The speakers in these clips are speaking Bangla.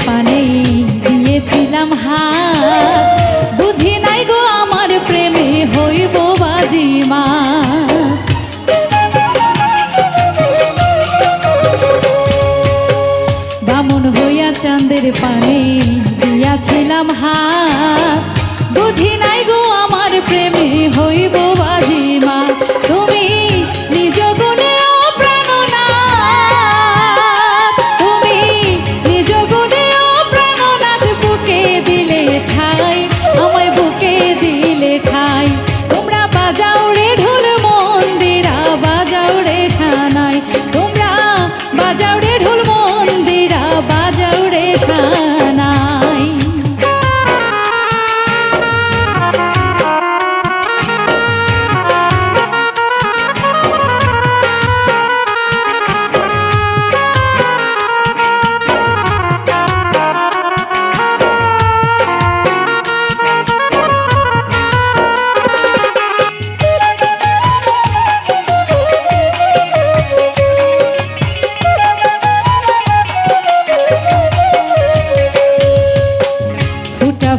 পানে দিয়েছিলাম হাত, বুঝি নাই গো আমার প্রেমে হইব বাজিমা। বামন হইয়া চাঁদের পানে দিয়াছিলাম হাত, বুঝি নাই গো আমার প্রেমে হইব বাজিমা। তুমি নিজ গুণে অপ্রাণনাথ, তুমি নিজ গুণে অপ্রাণনাথ, বুকে দিলে ঠাই, আমায় বুকে দিলে ঠাই। তোমরা বাজাও রে ঢোল মন্দিরা, বাজাও রে সানাই, তোমরা বাজাও রে ঢোল মন্দিরা, বাজাও রে সানাই।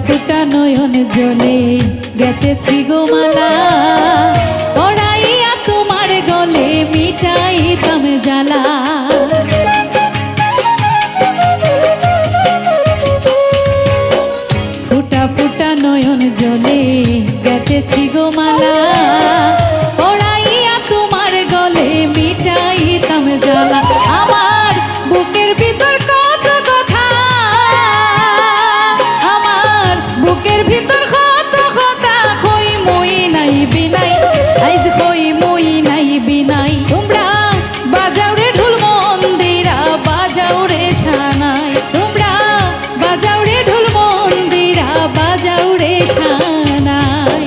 ফুটা নয়ন জলে গেতেছি গো মালা, পড়াইয়া তোমার গলে মিটাইতাম জ্বালা। ফুটা ফুটা নয়ন জলে গেতেছি গো মালা, পড়াইয়া তোমার গলে মিটাইতাম জ্বালা। আমার বুকের ভিতর কত কথা, বুকের ভিতর কত কথা, কই মই নাই বিনাই, আইজ কই মই নাই বিনাই। তোমরা বাজাও রে ঢোল মন্দিরা, বাজাও রে সানাই, তোমরা বাজাও রে ঢোল মন্দিরা, বাজাও রে সানাই।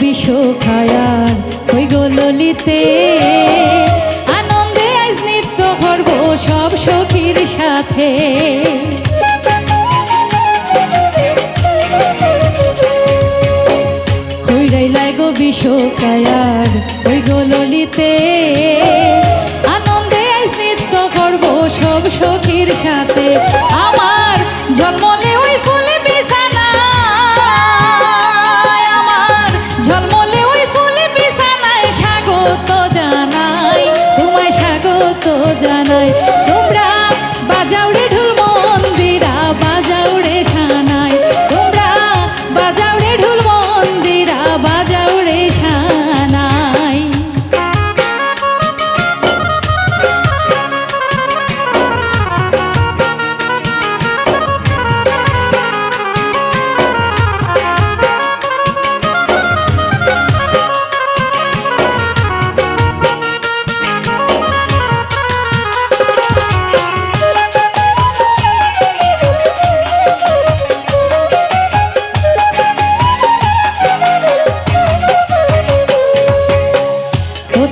বিষ খায়ার হই গো ললিতে, আনন্দে আজ নৃত্য করব সব সখীর সাথে। হইরাইলাই গো বিষ খায়ার হই গো ললিতে, আনন্দে আজ নৃত্য করব সব সখীর সাথে। আমার ঝলমলে ওই ফুলে বিছানা, ঝলমলে ওই ফুলে বিছানায় স্বাগত জানাই, তোমায় স্বাগত জানাই। তোমরা বাজাও রে ঢোল মন্দিরা, বাজাও রে সানাই, তোমরা বাজাও রে ঢোল মন্দিরা, বাজাও রে সানাই।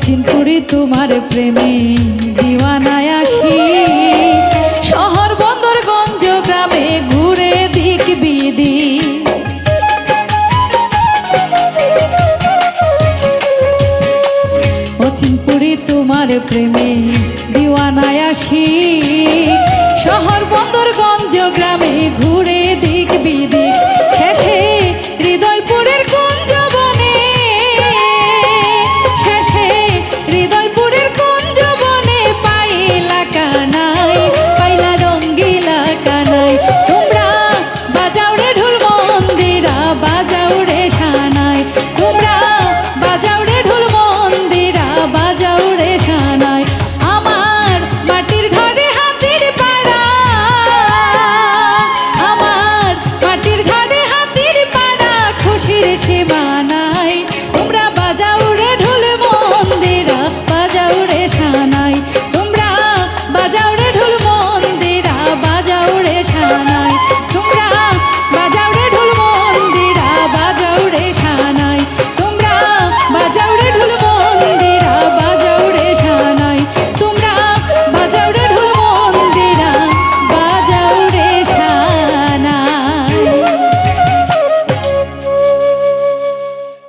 চিনপুরি তোমার প্রেমে দিওয়ানা